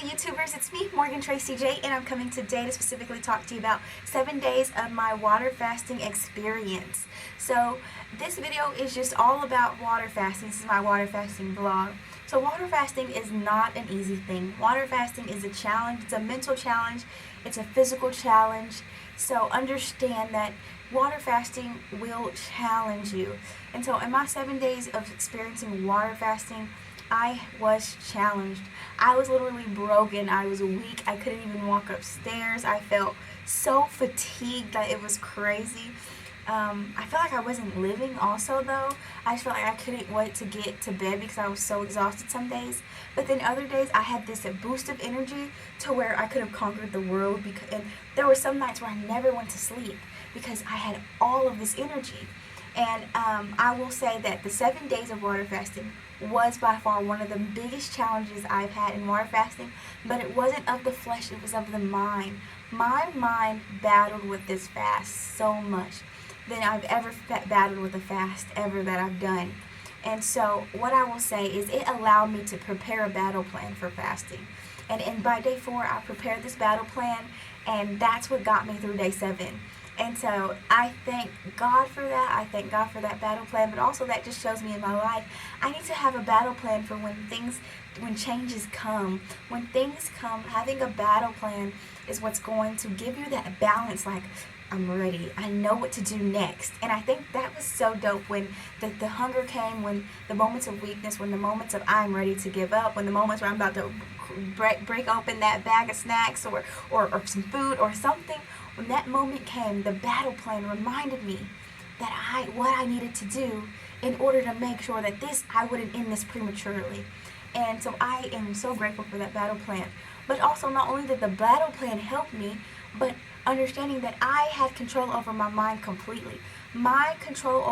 lovely YouTubers, it's me, Morgan Tracy J, and I'm coming today to specifically talk to you about 7 days of my water fasting experience. So this video is just all about water fasting. This is my water fasting vlog. So water fasting is not an easy thing. Water fasting is a challenge. It's a mental challenge. It's a physical challenge. So understand that water fasting will challenge you. And so in my 7 days of experiencing water fasting, I was challenged. I was literally broken. I was weak. I couldn't even walk upstairs. I felt so fatigued that it was crazy. I felt like I wasn't living also though. I just felt like I couldn't wait to get to bed because I was so exhausted some days. But then other days I had this boost of energy to where I could have conquered the world. And there were some nights where I never went to sleep because I had all of this energy. And I will say that the 7 days of water fasting was by far one of the biggest challenges I've had in water fasting, but it wasn't of the flesh, it was of the mind. My mind battled with this fast so much than I've ever battled with a fast ever that I've done. And so what I will say is it allowed me to prepare a battle plan for fasting. And by day 4, I prepared this battle plan, and that's what got me through day 7. And so I thank God for that. I thank God for that battle plan, but also that just shows me in my life, I need to have a battle plan for when changes come. When things come, having a battle plan is what's going to give you that balance, like, I'm ready. I know what to do next. And I think that was so dope when the hunger came, when the moments of weakness, when the moments of I'm ready to give up, when the moments where I'm about to break open that bag of snacks or some food or something. When that moment came, the battle plan reminded me that what I needed to do in order to make sure that I wouldn't end this prematurely. And so I am so grateful for that battle plan. But also, not only did the battle plan help me, but understanding that I had control over my mind completely. The control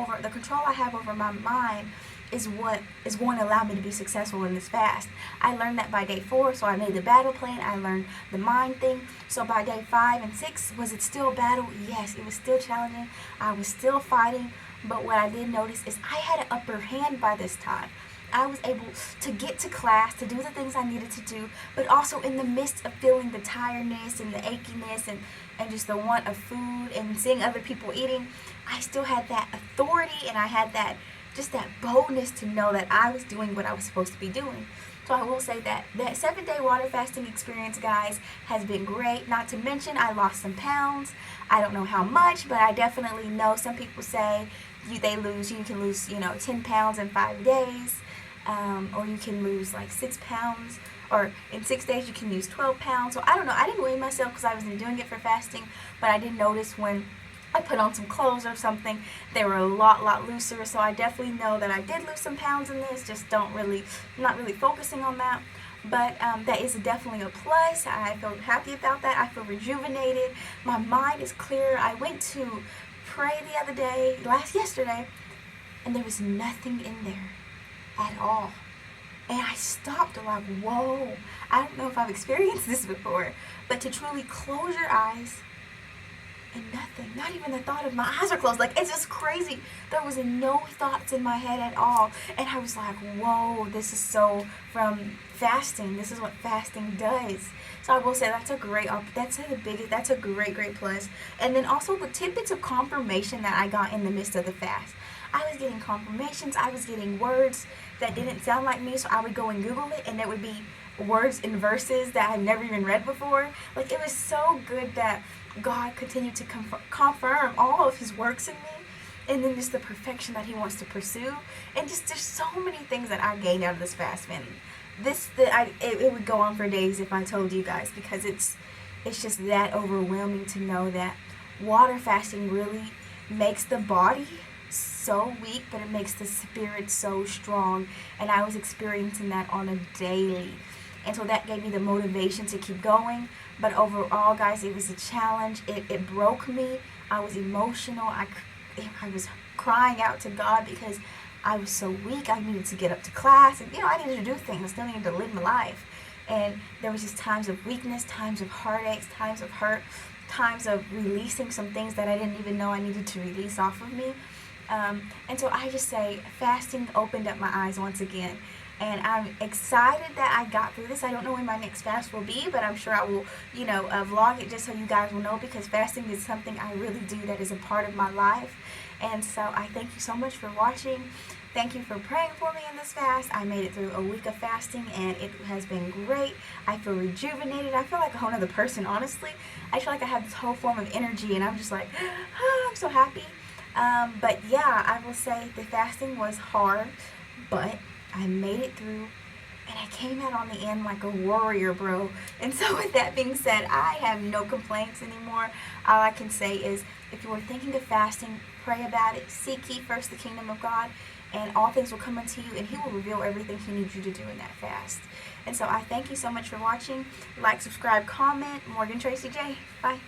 I have over my mind is what is going to allow me to be successful in this fast. I learned that by day 4, so I made the battle plan. I learned the mind thing. So by day 5 and 6, was it still a battle? Yes, it was still challenging. I was still fighting. But what I did notice is I had an upper hand by this time. I was able to get to class, to do the things I needed to do, but also in the midst of feeling the tiredness and the achiness and just the want of food and seeing other people eating, I still had that authority and I had that boldness to know that I was doing what I was supposed to be doing. So I will say that 7-day water fasting experience, guys, has been great. Not to mention, I lost some pounds. I don't know how much, but I definitely know some people say you can lose 10 pounds in 5 days. Or you can lose like 6 pounds, or in 6 days you can lose 12 pounds. So I don't know. I didn't weigh myself because I wasn't doing it for fasting, but I did notice when I put on some clothes or something, they were a lot looser. So I definitely know that I did lose some pounds in this. Just not really focusing on that. But that is definitely a plus. I feel happy about that. I feel rejuvenated. My mind is clear. I went to pray the other day, yesterday, and there was nothing in there at all. And I stopped like, whoa, I don't know if I've experienced this before, but to truly close your eyes and nothing, not even the thought of my eyes are closed. Like, it's just crazy. There was no thoughts in my head at all. And I was like, whoa, this is so from fasting. This is what fasting does. So I will say that's a great plus. And then also the tidbits of confirmation that I got in the midst of the fast. I was getting confirmations. I was getting words that didn't sound like me, so I would go and Google it, and there would be words in verses that I've never even read before. Like, it was so good that God continued to confirm all of His works in me, and then just the perfection that He wants to pursue, and just there's so many things that I gained out of this fast, man. It would go on for days if I told you guys, because it's just that overwhelming to know that water fasting really makes the body so weak, but it makes the spirit so strong. And I was experiencing that on a daily. And so that gave me the motivation to keep going. But overall, guys, it was a challenge. It broke me. I was emotional. I was crying out to God because I was so weak. I needed to get up to class. And, I needed to do things. I still needed to live my life. And there was just times of weakness, times of heartaches, times of hurt, times of releasing some things that I didn't even know I needed to release off of me. And so I just say fasting opened up my eyes once again. and I'm excited that I got through this. I don't know when my next fast will be, but I'm sure I will, vlog it just so you guys will know, because fasting is something I really do that is a part of my life. And so I thank you so much for watching. Thank you for praying for me in this fast. I made it through a week of fasting and it has been great. I feel rejuvenated. I feel like a whole other person, honestly. I feel like I have this whole form of energy and I'm just like, oh, I'm so happy. But yeah, I will say the fasting was hard, but I made it through and I came out on the end like a warrior, bro. And so with that being said, I have no complaints anymore. All I can say is, if you are thinking of fasting, pray about it. Seek ye first the kingdom of God, and all things will come unto you, and He will reveal everything He needs you to do in that fast. And so I thank you so much for watching. Like, subscribe, comment. Morgan Tracy J. Bye.